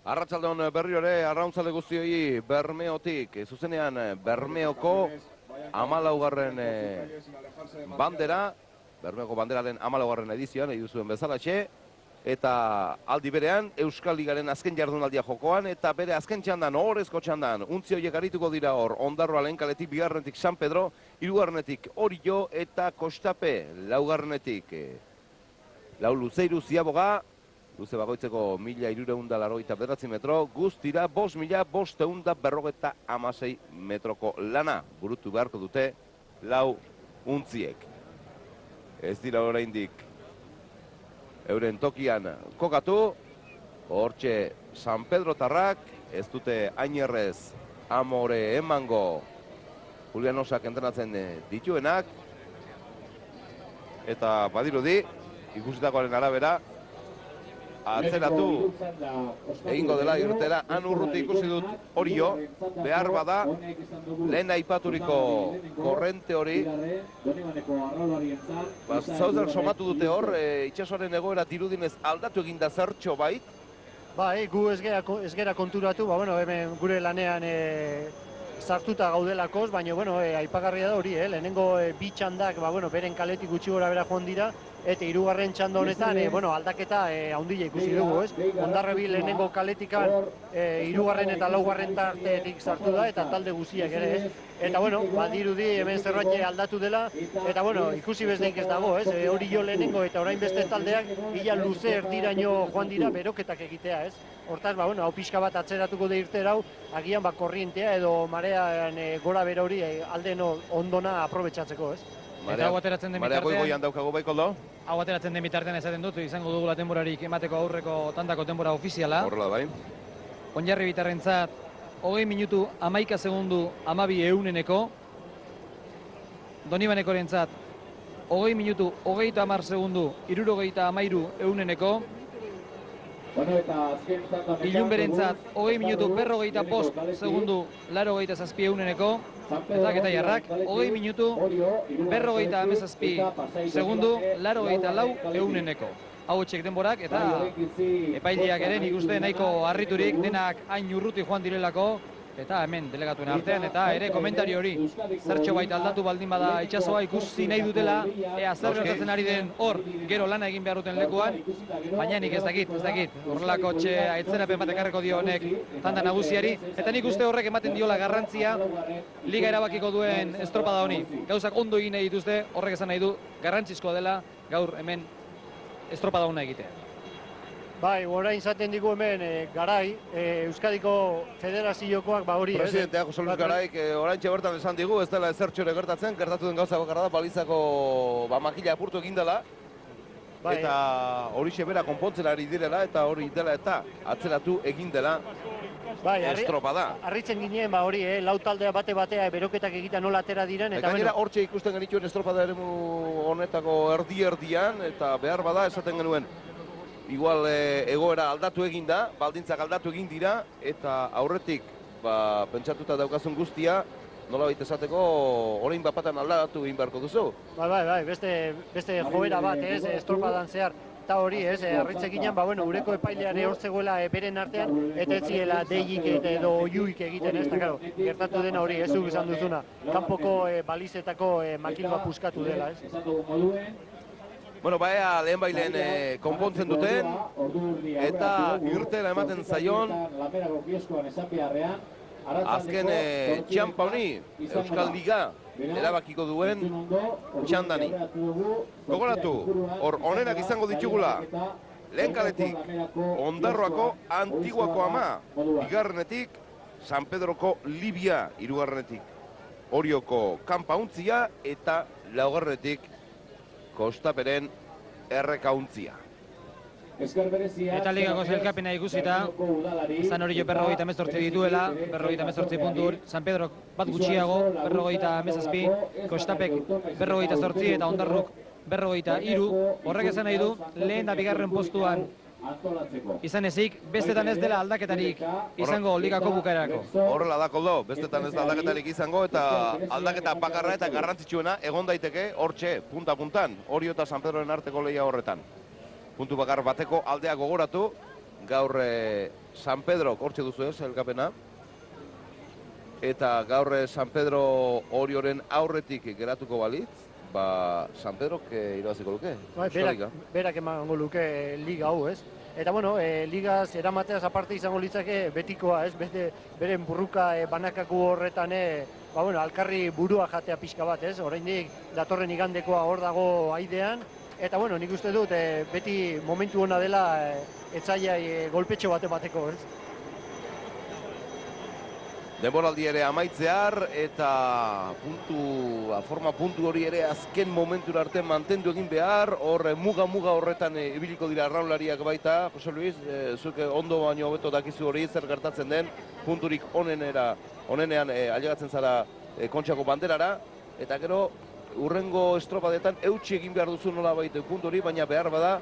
Arratsaldeon berriro ere arrauntzale guztioi Bermeotik, zuzenean Bermeoko 14. bandera, Bermeoko banderaren 14. edizioan, nahi duzuen bezalaxe, eta aldi berean Euskal Ligaren azken jardunaldia jokoan, eta bere azken txandan, ohorezko txandan, untzi horiek arituko dira hor, Ondarroa lehenkaletik, bigarrenetik San Pedro, hirugarrenetik Orio eta Kostape, laugarrenetik Lau Luzeiru Ziaboga, luze bagoitzeko 1.389 metro, guztira 5.556 metroko lana burutu beharko dute lau untziek. Ez dira oraindik euren tokian kokatu, hortxe San Pedro tarrak, ez dute ainerrez amore emango Julianosak entrenatzen dituenak, eta badirudi, ikusitakoaren arabera, atzeratu egingo dela irtera, han urruti ikusi dut Orio, behar bada, lehen aipaturiko korrente hori, zauzer somatu dute hor, itxasoaren egoera dirudinez aldatu eginda zertxo bait. Gu ez gera konturatu, hemen gure lanean sartuta gaudelakoz, baina aipagarria da hori, lehenengo bi txandak beren kaletik gutxi gora bera joan dira, eta hirugarren txanda honetan aldaketa handia ikusi dugu, ez? Hondarribia lehenengo kaletikan hirugarren eta laugarren tartetik sartu da, eta talde guztiak ere, ez? Eta badirudi hemen zerbait aldatu dela, eta ikusi bezdeik ez dago, ez? Hori jo lehenengo eta orain beste taldeak ia luze erdiraino joan dira beroketak egitea, ez? Hortaz, hau pixka bat atzeratuko da irtera hau, agian korrientea edo marean gora bera hori alden ondona aprobetxatzeko, ez? Eta hau ateratzen den bitartean... Marea goian daukago Baikoldo? Hau ateratzen den bitartean esaten dut, izango dugula denborarik emateko aurreko tandako denbora ofiziala. Horrela bai. Onjarri bitarrentzat, 20 minutu 11 segundu 12 euneneko. Donibanekorentzat, 20 minutu 30 segundu 63 euneneko. Ilunberentzat, 20 minutu 45 segundu 87 euneneko. Eta jarrak, 20 minutu 57 segundu 84 euneneko. Hau txek denborak eta epaileak ere nik uste nahiko harriturik denak hain urruti joan direlako. Eta hemen delegatuen artean, eta ere komentario hori zertxo baita aldatu baldin bada itxasoa ikusi nahi dutela, ea zer gertatzen ari den hor gero lana egin behar duten lekuan, baina nik ez dakit, horrelako atzerapen bat ekarriko dio honek tanda nagusiari, eta nik uste horrek ematen diola garrantzia liga erabakiko duen estropada honi. Gauzak ondo egin nahi dituzte, horrek esan nahi du garrantzizkoa dela gaur hemen estropada hona egitea. Orain zaten digu hemen Garai, Euskadiko Federaziokoak hori, ez? Presidenteak Jose Luis Garaik orain bertan esan digu, ez dela ezertxore gertatzen, gertatu den gauza bakarra da, balizako makila apurtu egin dela, eta horixe bera konpontzen ari direla, eta hori dela eta atzeratu egin dela estropada. Arritzen ginen, hori, lau taldea batea beroketak egiten nola atera diren, eta gainera hortxe ikusten genituen estropada eremu honetako erdi-erdian, eta behar bada esaten genuen, igual egoera aldatu egin da, baldintzak aldatu egin dira, eta aurretik pentsatuta daukazun guztia, nola baita esateko, orain bapatan aldatu egin beharko duzu. Beste joera bat, ez, estropadan zehar, eta hori, ez, harritzekinan, ureko epailean hor zegoela beren artean, eta ez ziela deik edo oiuik egiten, ez, eta gertatu dena hori, ez du izan duzuna, kanpoko balizetako makilua puskatu dela, ez. Baea lehen bailen konpontzen duten, eta irtela ematen zaion azken txampa honi, Euskal Liga erabakiko duen txandani. Gogoratu, hor onenak izango ditugula, lehen kaletik Ondarroako Antiguako ama, bigarrenetik San Pedroko Libia, hirugarrenetik Orioko kanpauntzia, eta laugarrenetik Kostaperen errekauntzia. Eta ligako zelkapena ikusita, izan hori jo 58 dituela, 58 puntu, San Pedro bat gutxiago, 57, Kostapek 58 eta Ondarruk 53, horrek esan nahi du, lehen da bigarren postuan izan ezik, bestetan ez dela aldaketarik izango ligako bukaerako. Horrela da, Koldo, bestetan ez da aldaketarik izango, eta aldaketa bakarra eta garrantzitsuena egon daiteke hortxe, punta-puntan, Orio eta San Pedroren arteko lehia horretan. Puntu bakar bateko aldea gogoratu, gaur San Pedro, hortxe duzu ez, elkapena. Eta gaur San Pedro Orioren aurretik geratuko balitz, San Pedrok irabaziko luke. Berak emango luke liga hau, ez? Eta bueno, ligaz eramateaz aparte izango litzake betikoa, ez? Beren burruka banakako horretan, alkarri burua jatea pixka bat, ez? Oraindik datorren igandekoa hor dago aidean. Eta bueno, nik uste dut beti momentu ona dela etzaiai golpetxo bat emateko, ez? Denboraldi ere amaitzear eta forma puntu hori ere azken momentura arte mantendu egin behar, hor muga horretan ibiliko dira arraunlariak baita. Jose Luis, zuk ondo baino hobeto dakizu hori zer gertatzen den, punturik onenean ailegatzen zara Kontxako banderara, eta gero urrengo estropadetan eutsi egin behar duzu nola baita puntu hori, baina behar bada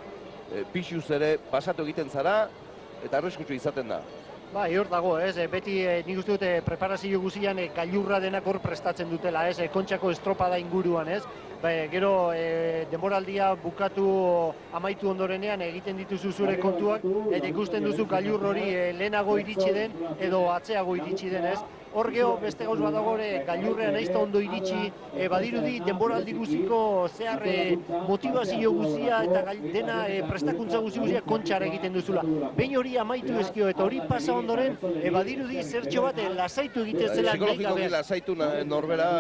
pixuz ere pasatu egiten zara eta arriskutsu izaten da. Hor dago, ez, beti nik uste dute preparazio guzian gailurra denak hor prestatzen dutela, ez, Kontxako estropada inguruan, ez. Gero denboraldia bukatu amaitu ondorenean egiten dituzu zure kontuak, eta ikusten duzu gailur hori lehenago iritsi den edo atzeago iritsi den, ez. Hor geho beste gauz bat dago gailurrean aizta ondo iritsi, badirudi denboraldi guziko zehar motivazio guzia eta dena prestakuntza guzia Kontxara egiten duzula. Behin hori amaitu ezkio eta hori pasa ondoren, badirudi zertxo bat lasaitu egiten zela nahi gabe. Psikologikoki lasaitu norbera,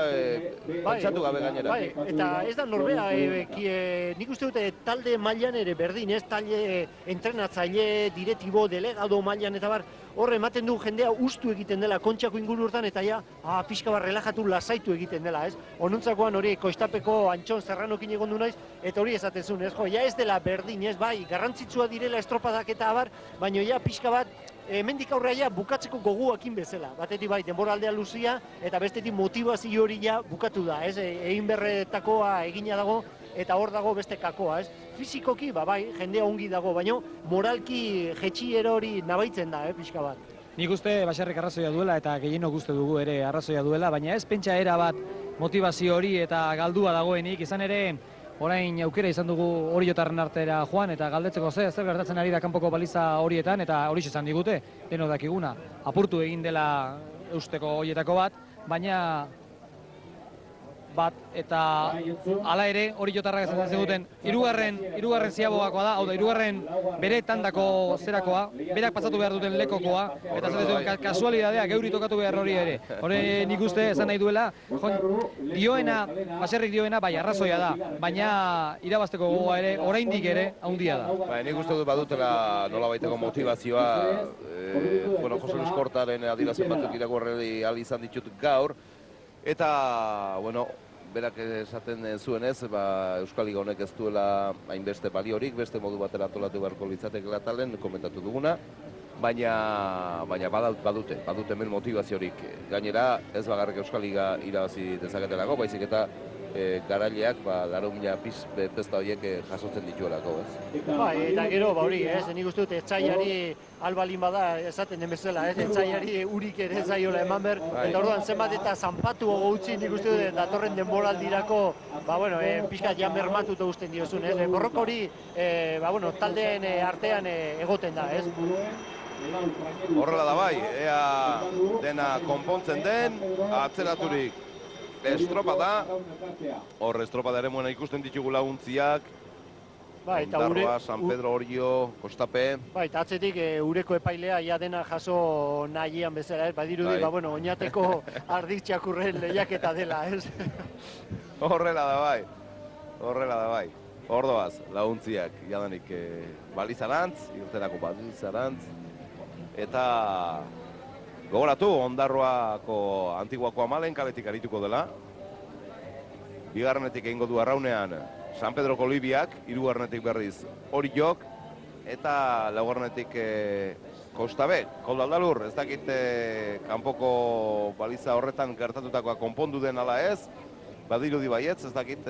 pentsatu gabe gainera. Eta ez da norbera, nik uste dute talde mailan ere berdin, ez talde entrenatzaile, diretibo, delegado mailan eta bar, hor ematen du jendea ustu egiten dela Kontxako inguru hortan eta pixka bat relajatu lasaitu egiten dela, ez? Onuntzakoan hori Koistapeko Antxon Serranokin egon du naiz, eta hori esaten zuen, ez? Ez dela berdin, ez? Garrantzitsua direla estropadak eta abar, baina pixka bat hemendik aurrea bukatzeko goguakin bezala. Batetik denboraldea luzia eta bestetik motivazio hori bukatu da, ez? Egin berretakoa egina dago eta hor dago beste kakoa, ez? Fizikoki, jendea ongi dago, baina moralki jetxiero hori nabaitzen da, pixka bat. Nik uste Baxarrik arrazoia duela eta gehienok uste dugu ere arrazoia duela, baina ez pentsa era bat motivazio hori eta galdua dagoenik, izan ere orain aukera izan dugu Oriotarren artera joan eta galdetzeko zer gertatzen ari da kanpoko baliza horietan eta hori izan digute, denok dakiguna, apurtu egin dela eusteko horietako bat, baina eta hala ere Oriotarrak esaten ziguten hirugarren ziabogakoa da, hau da hirugarren bere tandako zerakoa, berak pasatu behar duten lekokoa eta esaten zuen kasualidadea geuri tokatu behar hori ere. Hore nik uste esan nahi duela, Baxarrik dioena arrazoia da, baina irabazteko gogoa ere oraindik ere handia da. Nik uste dut badutela nolabaiteko motivazioa, Jose Luis Kortaren adierazpen batzuk irakurri ahal izan ditut gaur. Eta, berak esaten zuenez, Euskal Liga honek ez duela hainbeste baliorik, beste modu batera antolatu beharko litzatekela talen, komentatu duguna, baina badute hemen motivaziorik. Gainera, ez bagarrik Euskal Liga irabazi dezaketelako, baizik eta garaileak, Larumina pesta horiek jasotzen dituelako, ez? Eta gero, hori, nik uste dut, etxaiari albalin bada, esaten den bezala, etxaiari urik ere zaiola eman behar, eta orduan zenbat eta zanpatu utzi nik uste dut, datorren denboraldirako, pixkat jan bermatuta usten diozun, ez? Borroka hori, taldeen artean egoten da, ez? Horrela da ea dena konpontzen den, atzeraturik estropada, hor estropada ere muena ikusten ditugu laguntziak, Ondarroa, San Pedro, Orio, Kostape. Eta atzetik ureko epailea ia dena jaso nahian bezala, badirudi, oinateko ardik txakurren lehiaketa dela, ez? Horrela da bai. Ordoaz, laguntziak, jadanik balizarantz, irterako balizarantz, eta gogoratu, Ondarroako Antiguako Amalen kaletik arituko dela. Bigarrenetik egingo du arraunean San Pedroko Libiak, hirugarrenetik berriz Oriok, eta laugarrenetik Kostabe, Koldaldalur, ez dakit kanpoko baliza horretan gertatutakoa konpondu den ala ez, badirudi baietz, ez dakit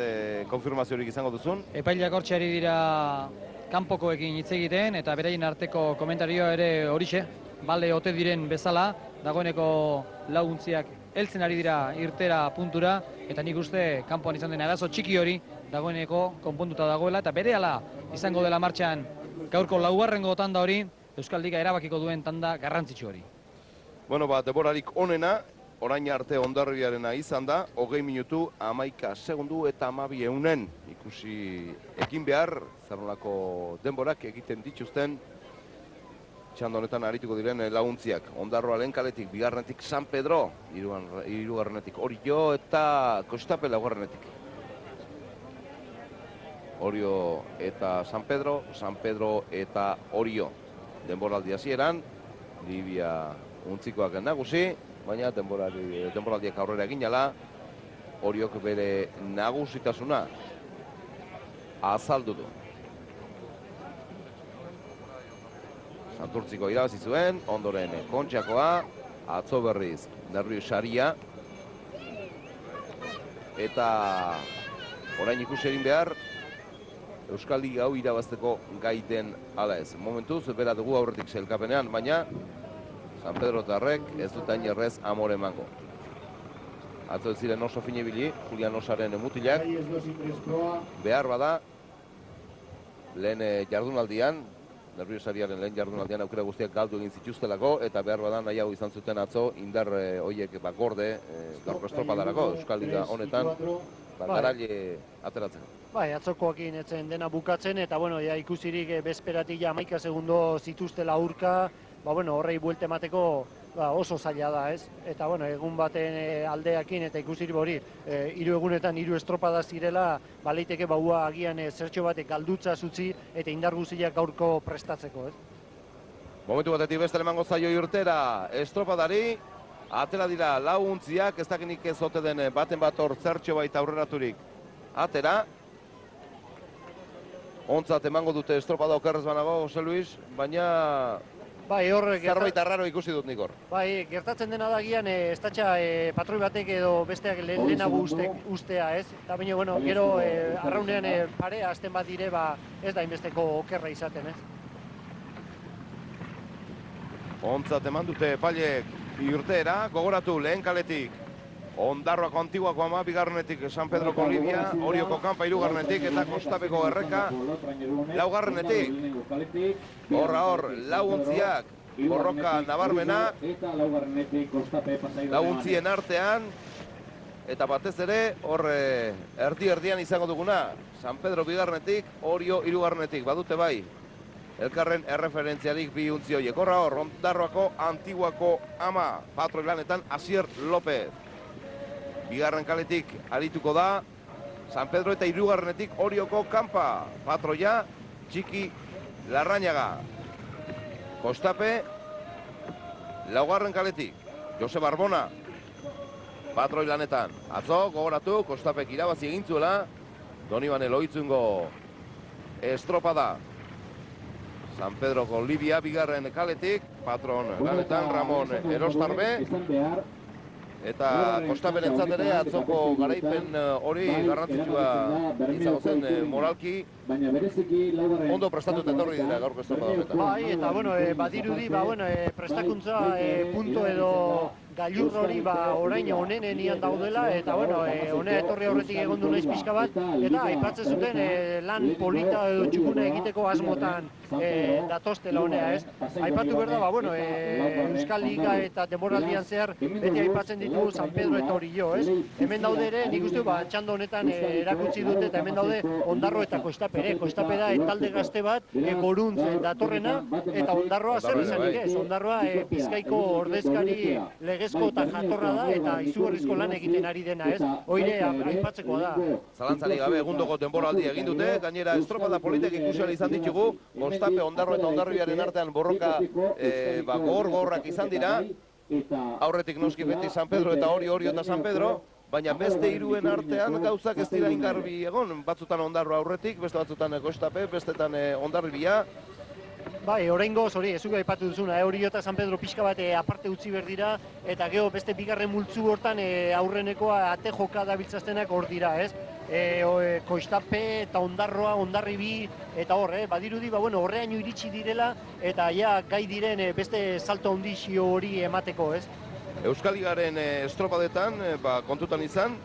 konfirmaziorik izango duzun. Epaileak hortxe ari dira kanpokoekin hitz egiten eta beraien arteko komentarioa ere horixe, balde ote diren bezala, dagoeneko laguntziak heltzen ari dira irtera puntura, eta nik uste kanpoan izan den arazo txiki hori dagoeneko konponduta dagoela, eta berehala izango dela martxan gaurko laugarrengo tanda hori, Euskal Liga erabakiko duen tanda garrantzitsu hori. Bueno, denborarik onena, orain arte Hondarribiarena izan da, 20 minutu, 11 segundu eta 12 eunen. Ikusi ekin behar, zarunako denborak egiten dituzten, txanda honetan arituko diren laguntziak. Ondarroa lehen kaletik, bigarrenetik San Pedro, hirugarrenetik Orio eta Kostape laugarrenetik. Orio eta San Pedro eta Orio. Denboraldi hasieran, Libia untzikoak nagusi, baina denboraldiak aurrera egin jala, Oriok bere nagusitasuna azaldu du. Santurtziko irabazi zuen, ondoren Kontxakoa, atzo berriz Nervio Saria, eta orain ikusi egin behar, Euskal Liga hau irabazteko gaiten ala ez. Momentuz, bera dugu aurretik sailkapenean, baina San Pedro Tarrek ez dut hain errez amore emango. Atzo ez ziren oso finibili, Julian Osaren mutilak, behar bada, lehen jardunaldian, Nervio Sariaren lehen jardunaldian aukera guztiak galdu egin zituztelako, eta behar bada nahiago izan zuten atzo, indar horiek gorde, gaurko estropadarako, Euskal Liga honetan, garaile ateratzen. Bai, atzokoakin etzen dena bukatzen, eta bueno, ja ikusirik bezperatik 11 segundo zituztela aurka, bueno, horrei buelte emateko oso zaila da, ez? Eta bueno, egun baten aldeakin eta ikusirik hori, 3 egunetan 3 estropada zirela, baleiteke baua agian zertxo batek galdutza zutzi eta indar guztiak gaurko prestatzeko, ez? Momentu batetik beste emango zaio irtera, estropadari, atera dira laguntziak, ez dakinik ez ote den baten bat hor zertxo baita aurreraturik atera. Ontzat emango dute estropada okerrez banago, Jose Luis, baina zerbait arraro ikusi dut nik hor. Bai, gertatzen dena da gian, estatxa patroi batek edo besteak lehenago ustea, ez? Eta baina, bueno, gero arraunean parea azten bat dire, ez da inbesteko okerra izaten, ez? Ontzat eman dute epaileek irteera, gogoratu lehen kaletik. Ondarroako Antiguako 12 bigarrenetik San Pedroko Libia, Orioko Kanpa 3garrenetik eta Kostapeko Erreka 4garrenetik. Hor, laguntziak, borroka nabarmena, laguntzien artean, eta batez ere, hor erdi-erdian izango duguna, San Pedro bigarrenetik, Orio 3garrenetik, badute bai. Elkarren erreferentziarik bi untzi horiek. Hor, Ondarroako Antiguako ama, patroi lanetan Asier López. Bigarren kaletik arituko da, San Pedro eta 3garrenetik Orioko Kanpa. Patroia, Txiki Larrañaga. Kostape, 4garren kaletik, Jose Barbona. Patroi lanetan. Atzo, gogoratu, Kostapek irabazi egin zuela, Donibane Loitzungo estropada. San Pedroko Libia, bigarren kaletik, patron lanetan Ramon Erostarbe. Eta Kostaperentzat ere atzoko garaipen hori garrantzitsua izango zen moralki ondo prestatu etorri dira gaurko estropada honetan. Bai, eta bueno, badirudi, prestakuntza punto edo gailur hori orain onenenian daudela, eta bueno, honea etorri aurretik egon du naiz pixka bat, eta aipatzen zuten lan polita edo txukuna egiteko asmotan datostela honea, ez? Aipatu behar da, bueno, Euskal Liga eta denboraldian zehar beti aipatzen ditugu San Pedro eta Orio, ez? Hemen daude ere, nik uste txando honetan erakutsi dute, eta hemen daude Ondarro eta Kostape ere. Kostape da talde gazte bat, Goruntz datorrena, eta Ondarroa zer izanik ez? Ondarroa Bizkaiko ordezkari legezko eta jatorra da, eta izugarrizko lan egiten ari dena, ez? Hoire aipatzekoa da. Zalantzari gabe egundoko denboraldi egin dute, gainera estropada politek ikusi izan ditugu, Kostape, Ondarro eta Ondarribiaren artean borroka gogorrak izan dira, aurretik noski beti San Pedro eta Orio eta San Pedro, baina beste hiruen artean gauzak ez dira ingarbi egon, batzutan Ondarro aurretik, beste batzutan Kostape, bestetan Ondarribia. Bai, oraingoz hori, ezuko aipatu duzuna, Orio eta San Pedro pixka bat aparte utzi behar dira, eta gero beste bigarren multzu hortan aurrenekoa ate joka dabiltzaztenak hor dira, ez? Kostape eta Ondarroa, Ondarribi, eta hor, badirudi, horreaino iritsi direla, eta ja gai diren beste salto handizio hori emateko, ez? Euskal Ligaren estropadetan, kontutan izan,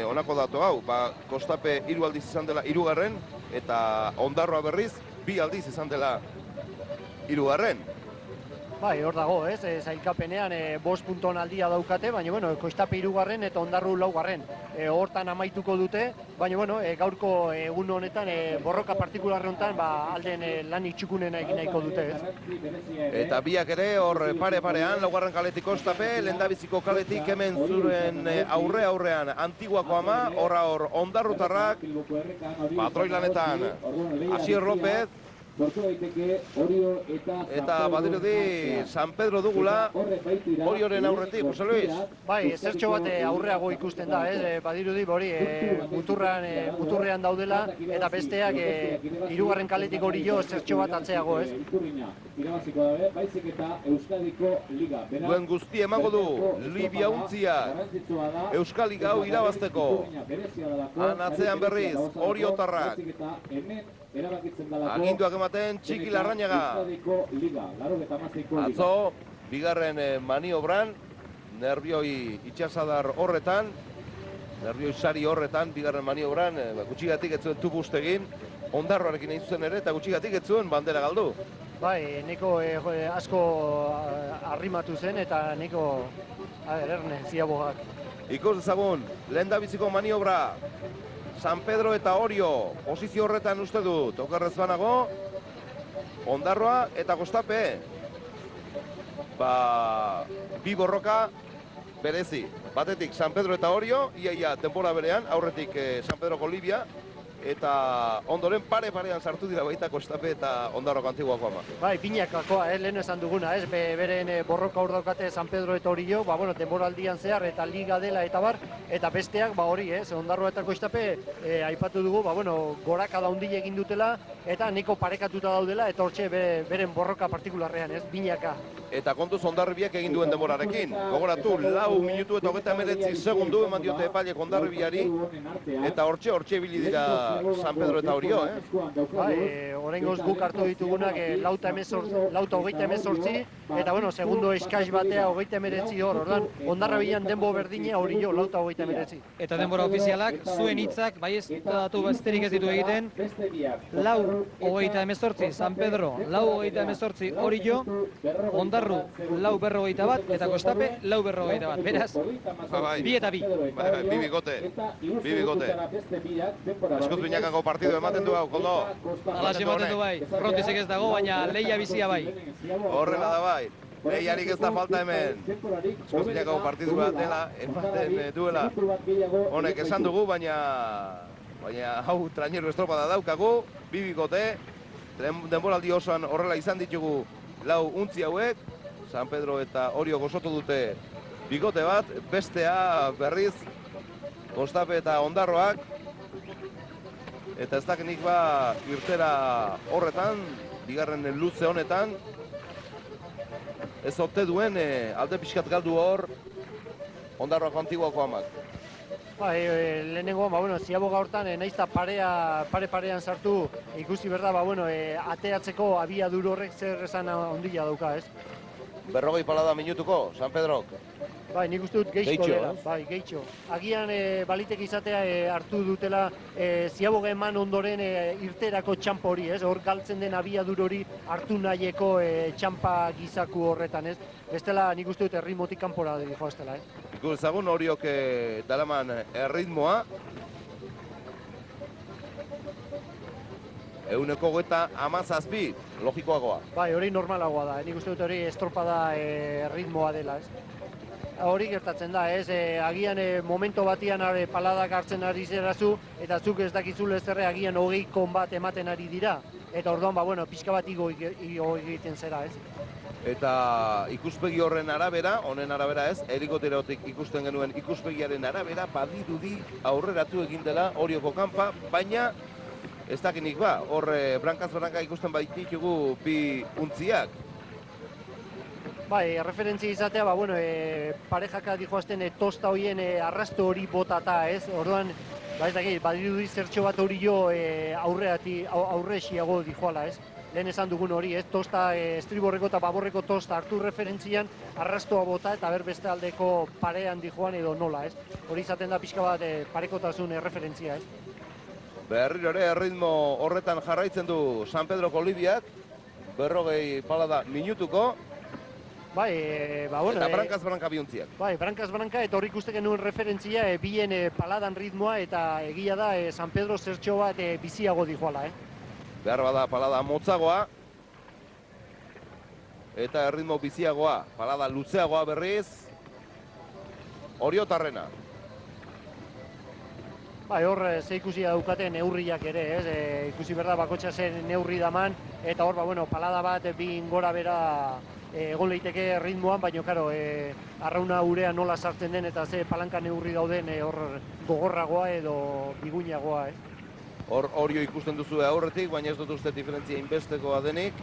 honako datu hau, Kostape 3 aldiz izan dela 3garren, eta Ondarroa berriz 2 aldiz izan dela hirugarren. Bai, hor dago, ez? Zailkapenean 5 punton aldia daukate, baina bueno, Kostape 3. eta Ondarru 4. Hortan amaituko dute, baina bueno, gaurko egun honetan borroka partikular honetan alden lan itxukunen egin nahiko dute, ez? Eta biak ere hor pare-parean, 4. kaletik Kostape, lehendabiziko kaletik hemen zuren aurrean Antiguako ama, hor Ondarrutarrak, patroi lanetan Asier López, eta badirudi San Pedro dugula Orioren aurretik, Jose Luis. Bai, zertxo bat aurreago ikusten da, ez? Badirudi hori muturrean daudela eta besteak 3. kaletik Orio zertxo bat atzeago, ez? Duen guzti emango du Libia Untziak Euskal Liga hau irabazteko. Han atzean berriz Oriotarrak. Aginduak ematen Txiki Larrañaga. Atzo, bigarren maniobran, nervioi itxasadar horretan, nervioi sari horretan, bigarren maniobran, gutxigatik ez zuen tubuste egin, Ondarroarekin egin zuzen ere, eta gutxigatik ez zuen bandera galdu. Bai, niko asko arrimatu zen, eta niko, erne, ziabogak. Ikus dezagun, lehendabiziko maniobra, San Pedro eta Orio, posizio horretan uste dut, okerrez banago, Ondarroa eta Kostape. Bi borroka berezi. Batetik San Pedro eta Orio, iaia denbora berean, aurretik San Pedroko Libia, eta ondoren pare-parean sartu dira baita Kostape eta Ondarroko Antiguako ama. Bai, pinakakoa, lehen esan duguna, ez? Beren borroka hor daukate San Pedro eta Orio, bueno, denboraldian zehar eta liga dela eta bar, eta besteak, hori, ez? Ondarroa eta Kostape, aipatu dugu, bueno, gorakada handia egin dutela, eta niko parekatuta daudela, eta hortxe beren borroka partikularrean, ez? Binaka. Eta kontuz Hondarribiak egin duen denborarekin. Gogoratu, 4 minutu eta 39 segundu eman diote epailek Hondarribiari, eta hortxe ibili dira San Pedro eta Orio, Bai, oraingoz guk hartu ditugunak 4:18, eta bueno, segundo eskaz batea 29 hor, ordan Hondarribian denbo berdina Orio 4:29. Eta denbora ofizialak, zuen hitzak, bai ez datu besterik ez ditu egiten, 4:28 San Pedro, 4:28 Orio, Ondarru 4:41 eta Kostape 4:41. Beraz, bi eta bi. Bi bigote. Eskuz binakako partidu ematen du hau, Koldo. Alas ematen du bai, frontizik ez dago, baina leia bizia bai. Horrela da bai. Lehiarik ez da falta hemen. Eskuz binakako partidu bat dela, ematen duela. Honek esan dugu, baina hau traineru estropada daukagu, bi bigote. Denboraldi osoan horrela izan ditugu 4 untzi hauek. San Pedro eta Orio gozotu dute bigote bat, bestea berriz Kostape eta Ondarroak. Eta ez dakinik irtera horretan, bigarren luze honetan, ez ote duen alde pixkat galdu hor Ondarroako Antiguako amak. Bai, lehenengo, bueno, ziaboga hortan, nahiz eta pare-parean sartu, ikusi berda, bueno, ateatzeko abiadur horrek zer esan handia dauka, ez? 40 palada minutuko, San Pedrok. Bai, nik uste dut gehitxo dela, bai, gehitxo. Agian balitek izatea hartu dutela ziaboga eman ondoren irterako txampa hori, ez? Hor galtzen den abiadur hori hartu nahieko txampa gizaku horretan, ez? Bestela nik uste dut erritmotik kanpora joaztela, ez? Ikus ezagun Oriok daraman erritmoa. 117, logikoagoa. Bai, hori normalagoa da, nik uste dut hori estropada ritmoa dela, ez? Hori gertatzen da, ez? Agian momento batian paladak hartzen ari zerazu, eta zuk ez dakizule zerre agian 20 bat ematen ari dira. Eta orduan, bueno, pixka bat igo egiten zera, ez? Eta ikuspegi horren arabera, honen arabera ez, helikopterotik ikusten genuen ikuspegiaren arabera, badirudi aurreratu egin dela Orioko kanpa, baina ez dakinik hor brankaz-branka ikusten baititugu bi untziak. Bai, referentzia izatea, bueno, parejaka dijoazten tosta horien arrasto hori botata, ez? Orduan, ez dakit, badirudi zertxo bat hori jo aurre esiago dijoala, ez? Lehen esan dugun hori, ez? Tosta, estriborreko eta baborreko tosta hartu referentzian arrastoa bota eta beste aldeko parean dijoan edo nola, ez? Hori izaten da pixka bat parekotasun referentzia, ez? Berriro ere erritmo horretan jarraitzen du San Pedroko Libiak. 40 palada minutuko. Bai, bueno... Eta brankaz branka biontziak. Bai, brankaz branka, eta hor ikusten genuen referentzia, bien paladan ritmoa, eta egia da, San Pedro zertxo bat biziago dijoala, Behar bada palada motzagoa. Eta erritmo biziagoa, palada luzeagoa berriz. Oriotarrena. Bai, hor ze ikusi daukate neurriak ere, ikusi berda bakotxa zen neurri daman, eta hor, bueno, palada bat bin gora bera egon leiteke ritmoan, baina, karo, arrauna urea nola sartzen den eta ze palanka neurri dauden hor gogorragoa edo biguinagoa, Hor Orio ikusten duzu aurretik, baina ez dut uste diferentzia inbestekoa denik.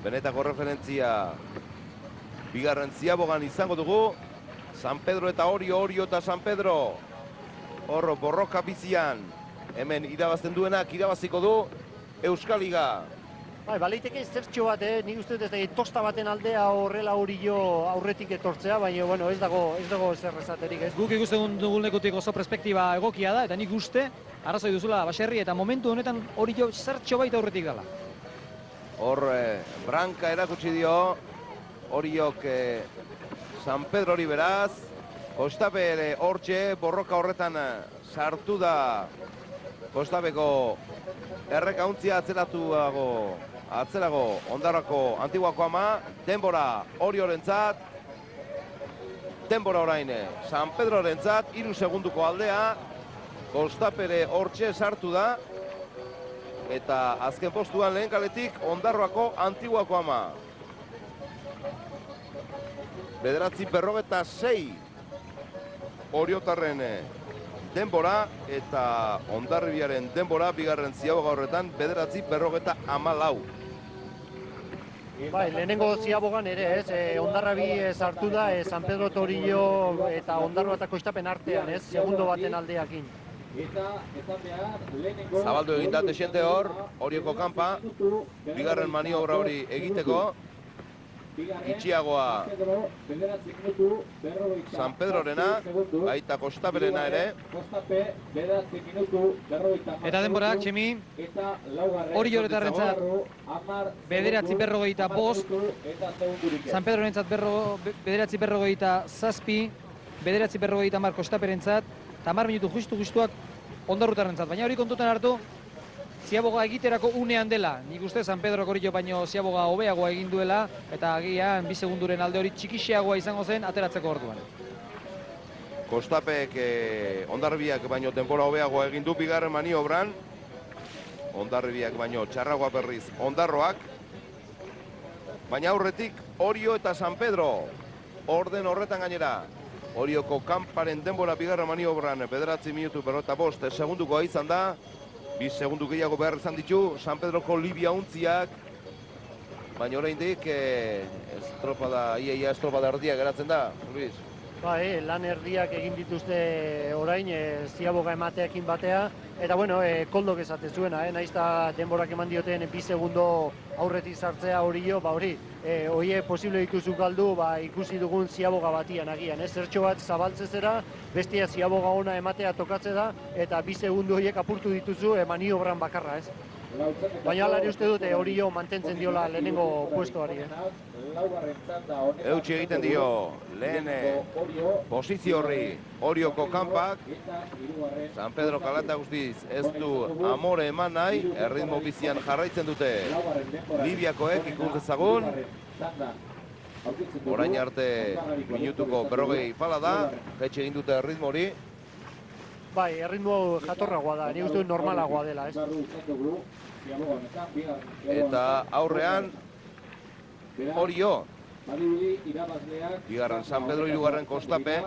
Benetako referentzia bigarren Ziabogan izango dugu. San Pedro eta Orio eta San Pedro. Hor borroka bizian. Hemen irabazten duenak irabaziko du Euskaliga. Bai, baleiteke zertxo bat, nik uste ez da tosta baten aldea horrela Orio aurretik etortzea, baina, bueno, ez dago zer esaterik, ez? Guk ikusten dugun lekutik oso perspektiba egokia da, eta nik uste, arrazoi duzula Baserri, eta momentu honetan Orio zertxo baita aurretik dela. Hor branka erakutsi dio Oriok San Pedro hori beraz. Kostape ere hortxe, borroka horretan sartu da Kostapeko errekauntzia atzerago Ondarrako Antiguako ama. Denbora Oriorentzat, denbora orain San Pedrorentzat, 3 segunduko aldea. Kostapere hortxe sartu da. Eta azken postuan lehen kaletik Ondarroako Antiguako ama. 9:56 Oriotarren denbora eta Hondarribiaren denbora bigarren Ziaboga horretan 9:54. Bai, lehenengo Ziabogan ere, Hondarrabi sartu da San Pedro Torillo eta Ondarroa eta Kostapen artean, segundo baten aldeakin. Zabaldu eginda desente hor, Orioko kanpa, bigarren maniobra hori egiteko. Itxiagoa San Pedrorena, baita Kostaperena ere. Eta denborak, Txemi, Orioretarrentzat 9:45, San Pedrorentzat 9:47, 9:50 Kostaperentzat, eta 10 minutu justuak Ondarrutarrentzat. Baina hori kontutan hartu, Ziaboga egiterako unean dela. Nik uste San Pedro Korillo baino Ziaboga hobeagoa egin duela, eta agian 2 segunduren alde hori txikixeagoa izango zen ateratzeko orduan. Kostapek Hondarribiak baino denbora hobeagoa egin du bigarren maniobran. Hondarribiak baino txarragoa berriz Ondarroak. Baina aurretik Orio eta San Pedro. Orden horretan gainera. Orioko kanparen denbora bigarren maniobran 9:55 segundukoa izan da. 2 segundu gehiago behar izan ditu San Pedroko Libia untziak. Baina oraindik estropada erdia geratzen da, Luis. Bai, lan erdiak egin dituzte orain Ziaboga emateakin batea. Eta bueno, koldok esate zuena, naiz eta denborak eman dioten 2 segundo aurretik sartzea Orio, hori, hoie posible dituzu galdu, ikusi dugun Ziaboga batian agian, zertxo bat zabaltzezera, bestia Ziaboga ona ematea tokatze da, eta 2 segundu horiek apurtu dituzu maniobran bakarra, ez? Baina alari uste dute Orio mantentzen diola lehenengo puestoari, Eutsi egiten dio lehen posizio horri Orioko kanpak. San Pedro kalata guztiz ez du amore eman nahi, erritmo bizian jarraitzen dute Libiakoek ikus dezagun. Orain arte minutuko 40 pala da, jetxe egin dute erritmo hori. Bai, erritmo jatorragoa da, nik uste normalagoa dela, ez? Eta aurrean Orio. Bigarren San Pedro, hirugarren Kostape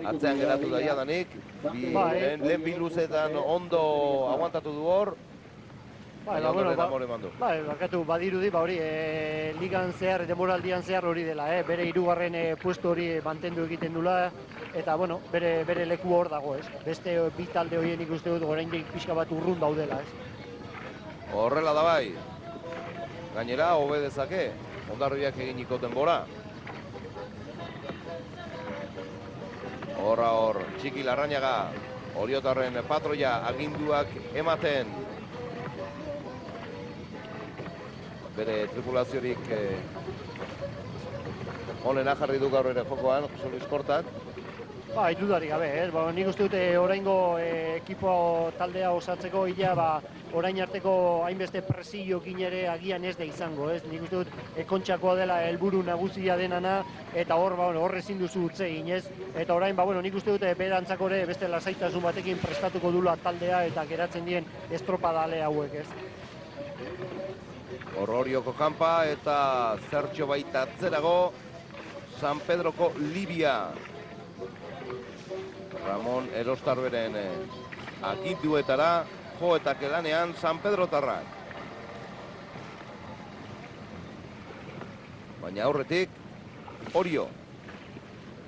atzean geratu da jadanik. Lehen bi luzetan ondo aguantatu du hor. Bakatu, badirudi, hori, ligan zehar, demoraldian zehar hori dela, bere 3. puesto hori mantendu egiten dula, eta, bueno, bere leku hor dago, ez? Beste bi talde horien ikuste dut, oraindik pixka bat urrun daudela, ez? Horrela da bai. Gainera, hobe dezake, Hondarribiak eginiko denbora. Hor, Txiki Larrañaga, Oriotarren patroia aginduak ematen. bere tripulaziorik onena jarri du gaur ere jokoan, Jose Luis Kortak. Ba, dudarik gabe, nik uste dute oraingo ekipo taldea osatzeko ia orain arteko hainbeste presioekin ere agian ez da izango, nik uste dut Kontxakoa dela helburu nagusia denana eta hor ezin duzu utze egin, eta orain nik uste dute berantzako ere beste lasaitasun batekin prestatuko dula taldea eta geratzen dien estropadale hauek, Hor Orioko kanpa eta zertxo baita atzerago San Pedroko Libia. Ramon Erostarberen aginduetara jo eta kelanean San Pedro tarrak. Baina aurretik Orio.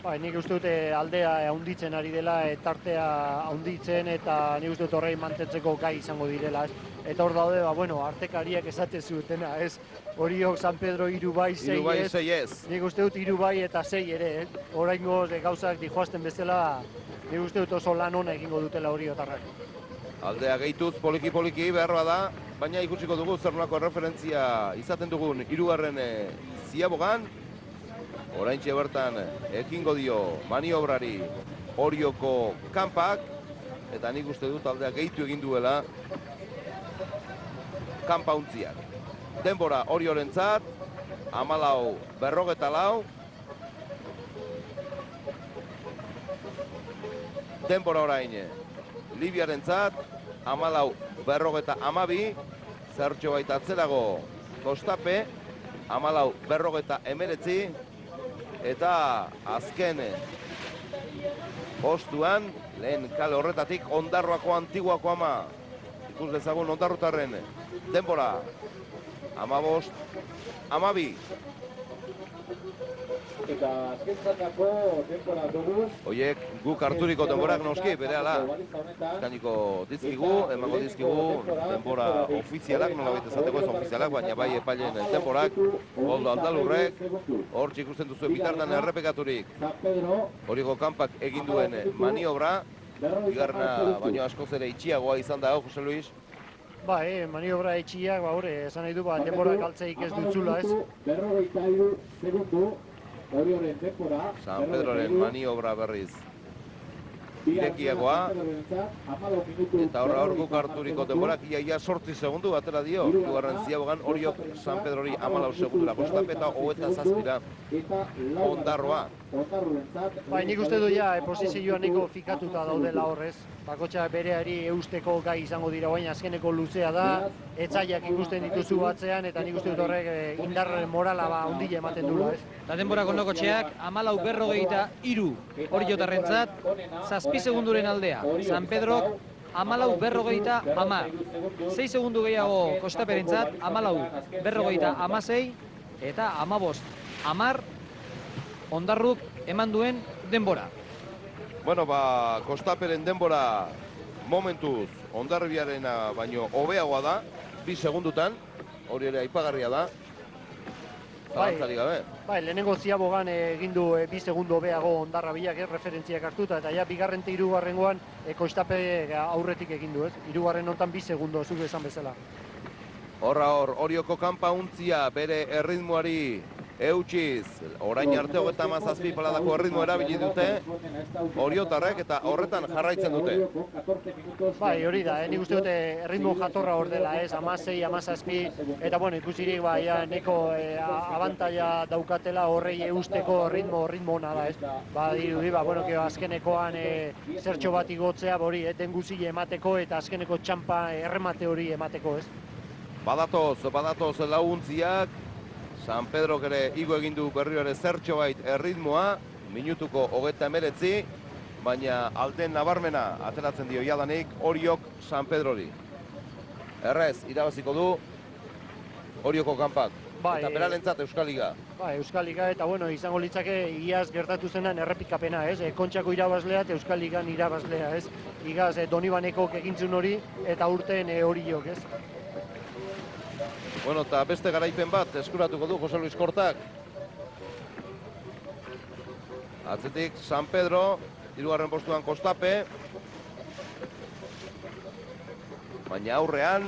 Nik uste dute aldea haunditzen ari dela, tartea haunditzen eta nik uste dut horrein mantentzeko gai izango direla. Eta hor daude, artekariak esate zutena, Oriok, San Pedro, 3 bai, 6 ez. Nik uste dut 3 bai eta 6 ere, oraingoz gauzak dijoazten bezala, nik uste dut oso lan ona egingo dutela Oriotarrak. Aldea gehituz poliki-poliki beharra da, baina ikusiko dugu zer nolako referentzia izaten dugun 3. ziabogan. Oraintxe bertan ekingo dio maniobrari Orioko kanpak, eta nik uste dut aldea gehitu egin duela kanpauntziak. Denbora Oriorentzat, 14:44. Denbora orain Libiarentzat, 14:52. Zertxo baita atzerago Kostape, 14:19. Eta azken postuan, lehen kale horretatik Ondarroako Antiguako ama. Ikus dezagun Ondarrotarren denbora 15:12. Eta azken zatako denbora dugu. Oiek guk harturiko denborak noski, berehala. Eskainiko dizkigu, emango dizkigu denbora ofizialak, nola baita esateko ez ofizialak, baina bai epailen denborak. Goldo Aldalurrek, hor ikusten duzu bitartan errepekaturik. Orioko kanpak egin duen maniobra, bigarrena baino askoz ere itxiagoa izan da, Jose Luis. Maniobra itxiak, esan nahi du, denbora galtzeik ez dutzula, 43 segundu. San Pedroren maniobra berriz irekiagoa, eta hor guk harturiko denborak ia 8 segundu batera dio. Bigarren ziabogan Oriok San Pedrori 14 segundura Kostape eta 27 Ondarroa. Nik uste du posizioa nahiko fikatuta daudela horrez. Bakotxa bereari eusteko gai izango dira, baina azkeneko luzea da, etzaiak ikusten dituzu batzean, eta nik uste dut horrek indar morala ondile ematen dula, Eta denbora kondokotxeak 14:43 Oriotarrentzat, 7 segunduren aldea. San Pedrok 14:50. 6 segundu gehiago Kostaperentzat, 14:56 eta 15:10 Ondarruk eman duen denbora. Bueno, Kostaperen denbora momentuz Ondarribiarena baino hobeagoa da, 2 segundutan, hori ere aipagarria da. Zalantzari gabe. Lehenengo ziabogan egin du 2 segundu hobeago Ondarrabiak referentziak hartuta, eta bigarren eta 3. Kostape aurretik egin du, 3. honetan 2 segundu zuk esan bezala. Orioko kanpauntzia bere erritmoari eutxiz, orain arte 37 paladako erritmo erabili dute Oriotarrek eta horretan jarraitzen dute. Hori da, nik uste dute erritmo jatorra hor dela, 16, 17, eta ikusirik neko abantaila daukatela horrei eusteko ritmo ona da, dirudi, azkenekoan zertxo bat igotzea, den guzile emateko eta azkeneko txampa erremate hori emateko, Badatoz laguntziak, San Pedrok ere igo egin du berriro ere zertxo bait erritmoa, minutuko 39, baina alden nabarmena ateratzen dio jadanik Oriok San Pedrori. Errez, irabaziko du Orioko kanpak. Eta berarentzat Euskal Liga. Euskal Liga eta izango litzake iaz gertatu zenan errepikapena, Kontxako irabazlea eta Euskal Ligan irabazlea, Igaz Donibanekok egintzun hori eta urten Oriok, Eta beste garaipen bat eskuratuko du Jose Luis Kortak. Atzetik San Pedro, 3. postuan Kostape. Baina aurrean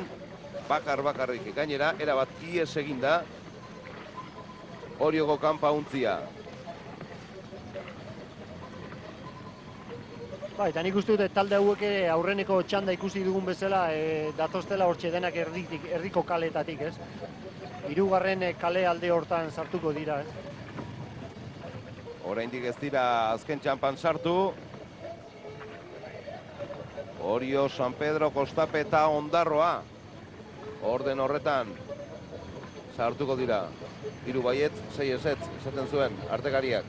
bakarrik gainera, erabat ies eginda Orioko kanpa untzia. Ba, eta nik uste dut talde hauek aurreneko txanda ikusi dugun bezala datoztela hortxe denak erdiko kaletatik, ez? Hirugarren kale alde hortan sartuko dira, ez? Oraindik ez dira azken txampan sartu. Orio, San Pedro, Kostape eta Ondarroa. Orden horretan sartuko dira. 3 baietz, 6 ezetz, esaten zuen, artekariak.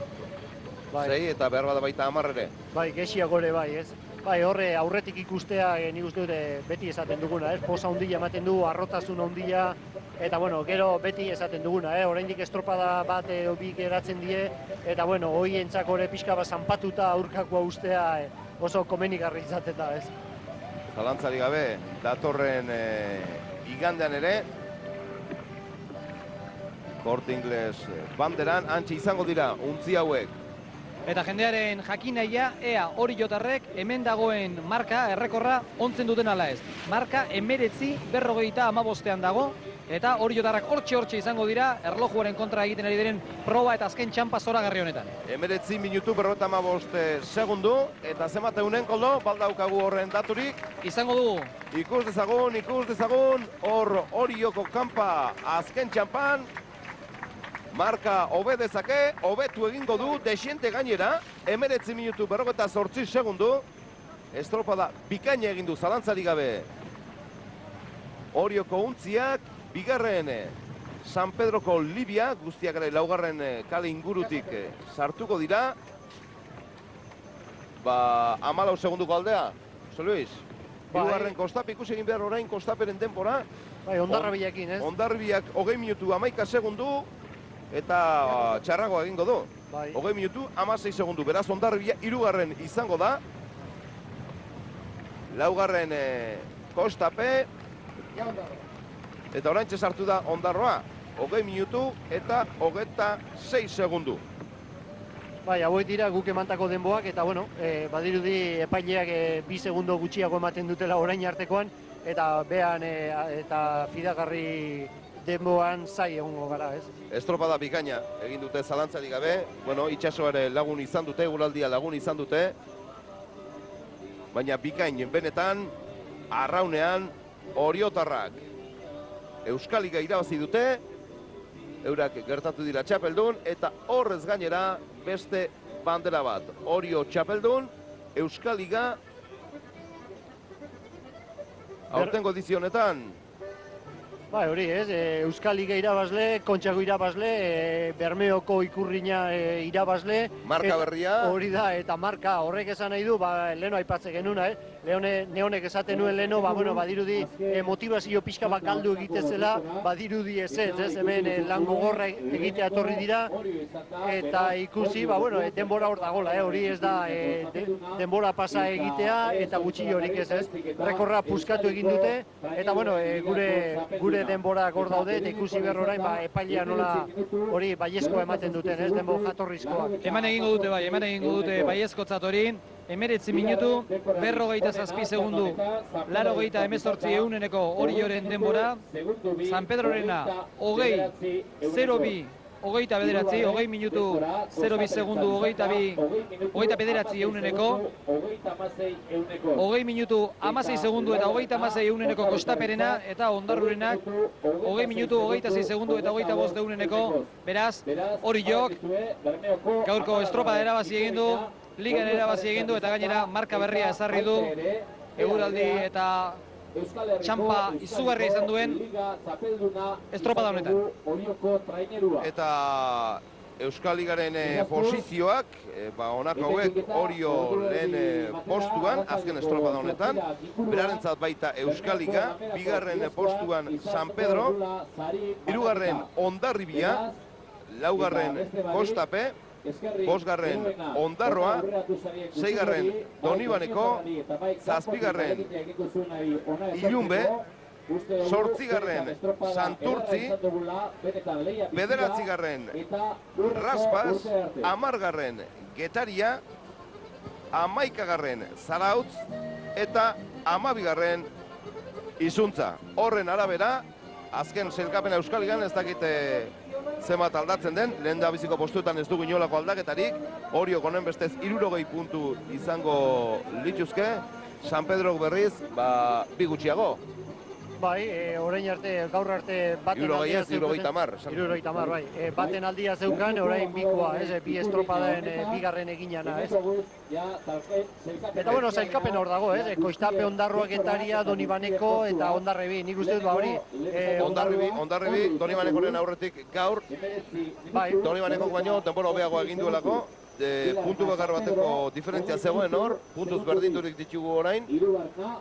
6 eta behar bada baita 10 ere. Bai, gehiago gore bai, ez? Bai, horre aurretik ikustea nik uste dut beti esaten duguna, ez? Poza handia ematen du, arrotasun handia, eta bueno, gero beti esaten duguna, oraindik estropada bat bi geratzen die, eta bueno, hoientzako ere pixka bat zanpatuta aurkakoa ustea oso komenigarri izaten da, ez? Zalantzari gabe, datorren igandean ere, Corte Inglés banderan, antxe izango dira, untzi hauek. Eta jendearen jakinaia, ea Oriotarrek hemen dagoen marka, errekorra, ontzen duten ala ez. Marka 19:45 dago, eta Oriotarrak hortxe izango dira, erlojuaren kontra egiten ari diren proba eta azken txampa zoragarri honetan. 19 minutu 55 segundu, eta zenbat eunen koldo, baldaukagu horren daturik. Izango dugu. Ikus dezagun, hor Orioko kanpa azken txampan, marka hobetu egingo du, desiente gainera, 19 minutu 58 segundu, estropada bikaina egin du zalantzari gabe. Orioko untziak, bigarren San Pedroko Libia, guztiak ere laugarren kale ingurutik sartuko dira. 14 segunduko aldea, Jose Luis. Hirugarren Kostape, ikusi egin behar orain Kostaperen denbora. Bai, Hondarribiakin, ez? Hondarribiak 20 minutu 11 segundu, eta txarragoa egingo du. 20 minutu, 16 segundu. Beraz, Hondarribia hirugarren izango da. Laugarren Kostape. Eta oraintxe sartu da Ondarroa. 20 minutu eta 26 segundu. Bai, hauek dira guk emantako denboak, eta bueno, badirudi epaileak 2 segundo gutxiago ematen dutela orain artekoan, eta behan eta fidagarri denboan zai egongo gara, ez? Estropada bikaina egin dute zalantzarik gabe. Bueno, itxaso ere lagun izan dute, guraldia lagun izan dute. Baina bikain benetan, arraunean, Oriotarrak. Euskal Liga irabazi dute, eurak gertatu dira txapeldun, eta horrez gainera beste bandera bat. Orio txapeldun, Euskal Liga aurtengo edizionetan. Bai, hori ez, Euskal Liga irabazle, Kontxago irabazle, Bermeoko ikurrina irabazle. Marka berria. Hori da, eta marka horrek esan nahi du, leheno aipatze genuna, Neonek esaten nuen leheno, badirudi motivazio pixka bat galdu egitezela, badirudi ez, hemen lan gogorra egitea etorri dira, eta ikusi, denbora hor dagoela, hori ez da denbora pasa egitea, eta gutxi horik ez, rekorra puskatu egin dute, eta gure denborak hor daude, eta ikusi behar orain, epailea nola hori baiezkoa ematen duten, ez, denbora jatorrizkoak. Eman egingo dute baiezkotzat hori, 19 minutu, 47 segundu, 88 Orioren denbora, San Pedrorena, 20 minutu, 02 segundu, 29 euneneko, 20 minutu, 16 segundu eta 26 euneneko Kostaperena, eta Ondarrurenak, 20 minutu, 26 segundu eta 25 euneneko, beraz, Oriok, gaurko estropada erabazi egin du, Ligan erabazi egin du, eta gainera marka berria ezarri du, eguraldi eta txampa izugarria izan duen estropada honetan. Eta Euskal Ligaren posizioak, honako hauek Orio lehen postuan, azken estropada honetan, berarentzat baita Euskal Liga, bigarren postuan San Pedro, hirugarren Hondarribia, laugarren Kostape, bosgarren Ondarroa, seigarren Donibaneko, zazpigarren Ilunbe, sortzigarren Santurtzi, bederatzigarren Raspas, amargarren Getaria, amaikagarren Zarautz, eta amabigarren izuntza. Horren arabera, azken sailkapena Euskal Ligan ez dakite zenbat aldatzen den, lehen da biziko postuetan ez dugu inolako aldaketarik, Oriok honen bestez 60 puntu izango lituzke, San Pedro berriz, bi gutxiago. Bai, orain arte, gaur arte baten aldia zeukan. 60, bai. Baten aldia zeukan, orain bikoa, bi estropaden bigarren eginana, ez? Eta, bueno, zailkapen hor dago, Koiztape Ondarroak etaria, Donibaneko eta Ondarrebi. Nik uste dut, hori... Ondarrebi, Donibanekoren aurretik gaur, Donibaneko baino, denbora hobeagoa egin duelako, puntu bakar bateko diferentzia zegoen hor, puntuz berdindurik ditugu orain.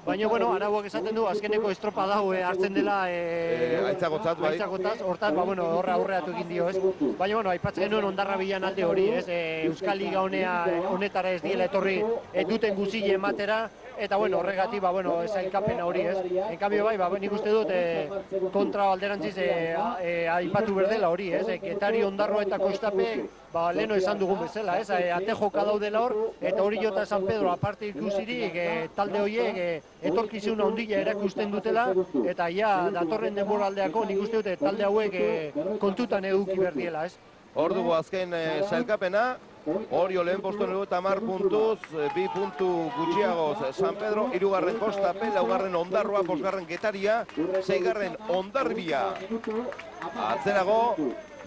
Baina, bueno, arauak esaten du, azkeneko estropa dau hartzen dela... Aitzakotzat, bai. Hortaz, bueno, horra aurreatu egin dio, ez? Baina, bueno, aipatzen genuen Ondarrabian alde hori, ez? Euskal Liga honetara ez diela etorri duten guzile ematera, eta, bueno, horregatik, bueno, zailkapena hori, ez? En cambio, bai, nik uste dut kontra alderantziz aipatu berdela hori, ez? Getari, Ondarro eta Koiztape, leheno esan dugun bezala, ez? Ate joka daudela hor, eta hori jota San Pedro aparte ikusirik, talde horiek etorkizuna ondila erakusten dutela, eta ja, datorren denboraldeako nik uste dute talde hauek kontutan eduki berdiela, ez? Hor dugu azken sailkapena, Orio lehen postuen 10 puntuz, 2 puntu gutxiagoz San Pedro, 3. Koiztape, 4. Ondarroa, 5. Getaria, 6. Ondarbia. Atzerago,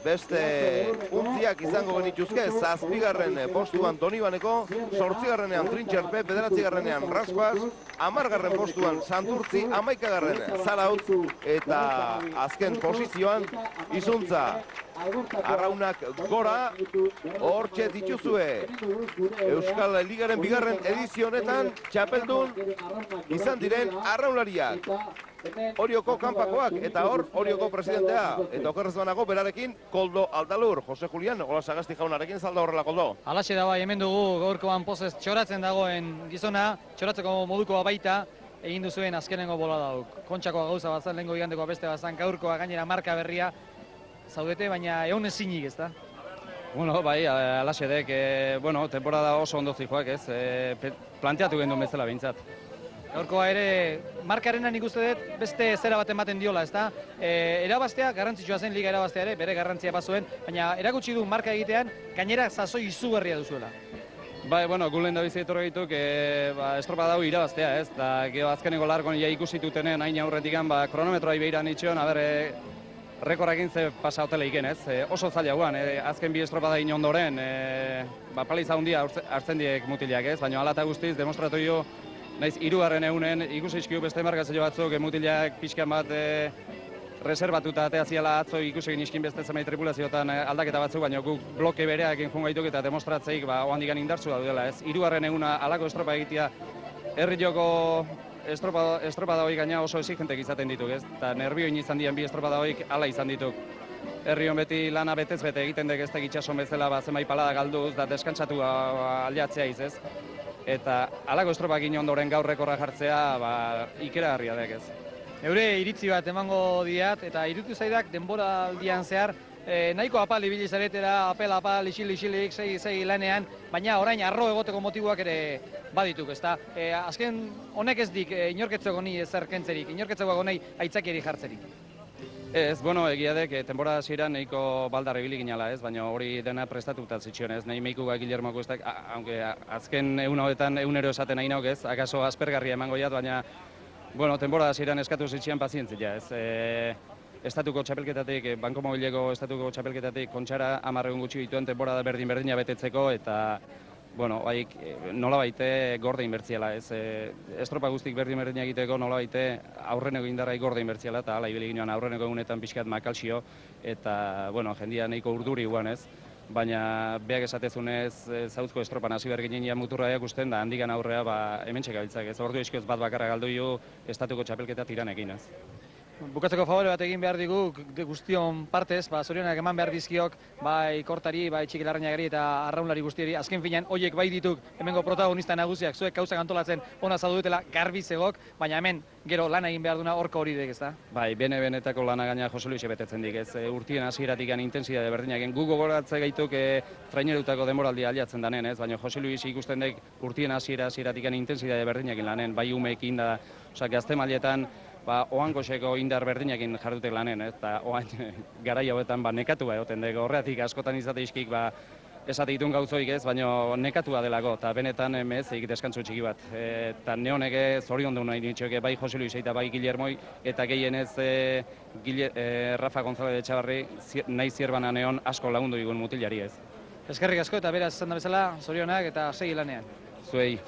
beste untziak izango genituzke, 7. postuan Donibaneko, 8. Trintxerpe, 9. Raspas, 10. postuan Santurtzi, 11. Zarautz, eta azken posizioan izuntza. Arraunak gora, hortxe dituzue Euskal Ligaren bigarren edizio honetan txapeldun izan diren arraunlariak. Orioko kanpakoak, eta hor Orioko presidentea, eta okerrez banago berarekin Koldo Aldalur. Jose Julian, Ola Sagasti jaunarekin zalda horrela, Koldo. Alaxe da bai, hemen dugu gaurkoan pozez txoratzen dagoen gizona, txoratzeko modukoa baita, egin duzuen azkenengo bola dauk. Kontxakoa gauza bazan, lehenko igandekoa beste bazan, gaurkoa gainera marka berria zaudete, baina egun ezinik, ez da? Bueno, bai, alaxe dek, temporada oso ondo zijoak, ez? Planteatu genduen bezala bintzat. Gaurkoa ere, markarena nik uste dut beste zera bat ematen diola, ez da? Erabaztea, garrantzitsua zen liga erabaztea ere, bere garrantzia bazuen, baina erakutsi du marka egitean, gainera sasoi izugarria duzuela. Bai, bueno, gulen da bizi etorri dituk, estropa dau irabaztea, ez? Da, gero azkeneko largon ja ikusitutenen hain aurretik, kronometroa ibeiran itxeon, rekorrekin ze pasa hotela iken, ez? Oso zaila guan, azken bi estropada egin ondoren, paliza handia hartzen diek mutilak, ez? Baina hala eta guztiz, demostratu jo, naiz 3. egunen, ikusi izkiu beste markazio batzuk, mutilak pixkan bat reservatuta atea ziala atzo ikusi egin iskin beste zenbait tripulazioetan aldaketa batzuk, baina guk bloke bereakin joan gaituk eta demostratzeik ohandikan indartzu daudela, ez? 3. eguna halako estropa egitea herri joko estropada hori gaina oso exigentek izaten dituk, ez? Eta nervioin izan dian bi estropada horik hala izan dituk. Herri hon beti lana betez bete egiten dek ez da itxason bezala zenbait palada galduz da deskantzatu aldatzea ez? Eta halako estropak egin ondoren gaur rekorra jartzea ikeragarria dek, ez? Eure iritzi bat emango diat, eta irutu zaidak denboraldian zehar, nahiko apal ibili zaretera, apal, isil-isilik, segi lanean, baina orain arro egoteko motiboak ere badituk, ezta? Azken honek ez dik inorketzeko ni ezer kentzerik, inorketzeko nahi aitzakieri jartzerik. Ez, egia dek, temporada hasieran nahiko baldar ibili ginala, ez? Baina hori dena prestatuta zitxion, ez? Nahi meikuga Guillermoko ez aunque azken egun hauetan egunero esaten nahi nauk, ez? Akaso aspergarria emango jat, baina temporada hasieran eskatu zitxian pazientzia, ez? Estatuko txapelketatik, Banko Mobileko estatuko txapelketatik kontxara 10 egun gutxi dituen temporada berdina betetzeko eta nola baite gorde inbertziala, ez? Estropa guztik berdin egiteko nola baite aurreneko indarrai gorde inbertziala eta hala ibili ginoan aurreneko egunetan pixkat makalxio eta, jendia nahiko urduri guan, ez? Baina beak esatezunez zauzko estropan hasi behar ginen muturra ikusten da handikan aurrea hementxe gabiltzak, ez? Ordu eskioz bat bakarra galdu jo estatuko txapelketa tiranekin, ez? Bukatzeko favore bat egin behar digu guztion partez, zorionak eman behar dizkiok, bai kortari, bai txikilarrainagari eta arraunlari guztiari. Azken finean, hoiek bai dituk hemengo protagonista nagusiak, zuek gauzak antolatzen ona zaudutela garbi zegok, baina hemen gero lana egin behar duna horko hori dek, ezta? Bai, benetako lana gaina Jose Luis betetzen dik, ez? Urtien hasieratik intentsitate berdinak. Gu gogoratze gaituk trainerutako denboraldia aliatzen danen, ez? Baina Jose Luis ikusten dek urtien hasieratik intentsitate berdinak lanen, bai umeekin da, gazte mailetan oankoseko indar berdinakin jardutek lanen, eta oain garai hauetan nekatua egoten dugu, horretik askotan izate iskik esate ditun gauzoik ez, baina nekatua delako, eta benetan mehezik deskantzu txiki bat. Eta neoneke zorion du nahi nitxoke, bai Jose Luis eta bai Guillermoi, eta gehienez Rafa González de Etxabarri nahi zierbanan neon asko lagundu digun mutilari ez. Eskerrik asko eta beraz esan da bezala, zorionak eta segi lanean. Zuei.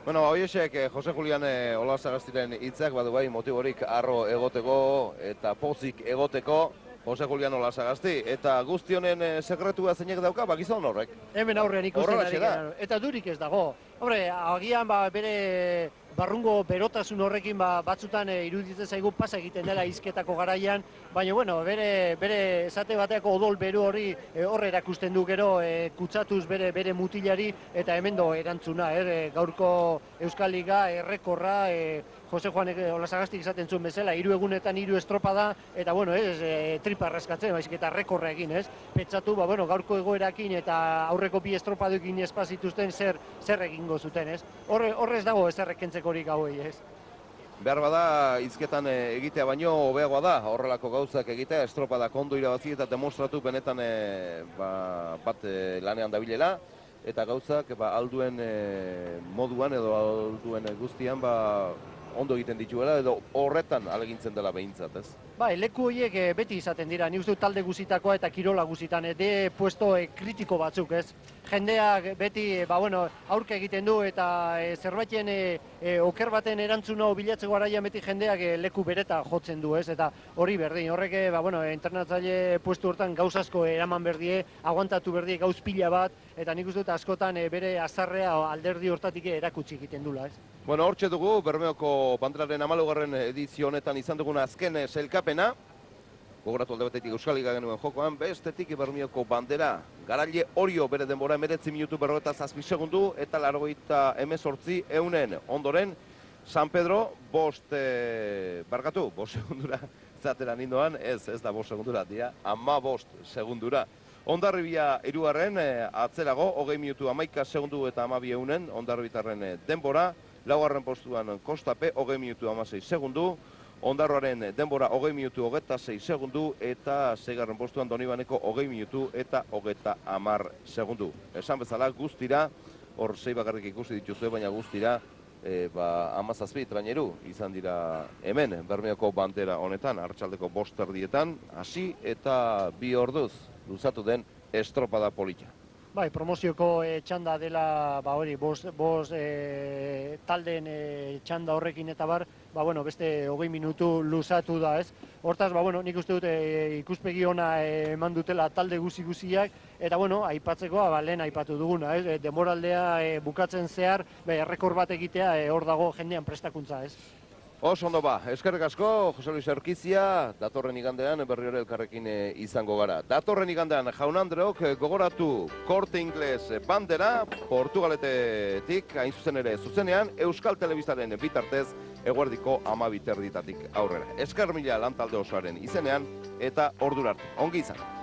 Bueno, hoiesek Jose Julian Olasagastiren hitzak badu bai motiborik harro egoteko eta pozik egoteko Jose Julian Olasagasti, eta guzti honen sekretua zeinek dauka, gizon horrek. Hemen aurrean ikusten ari gara, eta durik ez dago. Hombre, agian bere barrungo berotasun horrekin batzutan iruditzen zaigu pasa egiten dela hizketako garaian, baina bueno, bere esate bateako odol beru hori hor erakusten du gero kutsatuz bere mutilari, eta hemen do erantzuna, gaurko Euskal Liga errekorra, Jose Juan Olasagastik izaten zuen bezala, 3 egunetan 3 estropada, eta bueno, tripa erreskatzen, baizik eta rekorra egin, ez? Pentsatu, gaurko egoerakin eta aurreko 2 estropadukin espazituzten zer egingo zuten, ez? Horrez dago ez errekentzekorik hauei, ez? Behar bada, hizketan egitea baino hobeagoa da, horrelako gauzak egitea, estropada kondo irabazi eta demostratu benetan bat lanean dabilela, eta gauzak alduen moduan edo alduen guztian ondo egiten dituela, edo horretan alegintzen dela behintzat, ez? Bai, leku horiek beti izaten dira, ni uste dut talde guzitakoa eta kirola guzitan, de puesto kritiko batzuk, ez? Jendeak beti, aurka egiten du eta zerbaiten oker baten erantzuna bilatzeko garaian beti jendeak leku bereta jotzen du, ez? Eta hori berdin, horrek, entrenatzaile puestu hortan gauz asko eraman berdie, aguantatu berdie gauz pila bat, eta nik uste dut askotan bere azarrea alderdi hortatik erakutsi egiten dula, ez? Bueno, hortxe dugu, Bermeoko Banderaren 14. edizio honetan izan duguna azken sailkapena. Gogoratu alde batetik Euskal Liga genuen jokoan, bestetik Bermeoko Bandera. Garaile Orio bere denbora 19 minutu 47 segundu eta 98 eunen. Ondoren, San Pedro, 5 segundura zatera nindoan, ez da 5 segundura, dira 15 segundura. Hondarribia 3. Atzerago, 20 minutu 11 segundu eta 12 eunen, Hondarribitarren denbora. 4. postuan Kostape, 20 minutu 16 segundu. Ondarroaren denbora 20 minutu 26 segundu. Eta 6. postuan Donibaneko 20 minutu eta 30 segundu. Esan bezala guztira, hor 6 bakarrik ikusi dituzue, baina guztira 17 traineru izan dira hemen, Bermeoko Bandera honetan, arratsaldeko 5:00 hasi eta 2 orduz luzatu den estropada polita. Bai, promozioko txanda dela, bost taldeen txanda horrekin eta beste 20 minutu luzatu da, ez? Hortaz, nik uste dut ikuspegi ona eman dutela talde guziak, eta aipatzeko, lehen aipatu duguna, ez? Demoraldea bukatzen zehar, errekor bat egitea hor dago jendean prestakuntza, ez? Oso ondo eskerrik asko, Jose Luis Erkizia, datorren igandean berri hori elkarrekin izango gara. Datorren igandean jaun-andreok gogoratu Korte Ingles Bandera, Portugaletetik, hain zuzen ere zuzenean, Euskal Telebistaren bitartez, eguerdiko 12:30 aurrera. Esker mila lantalde osoaren izenean, eta ordurarte. Ongi izan.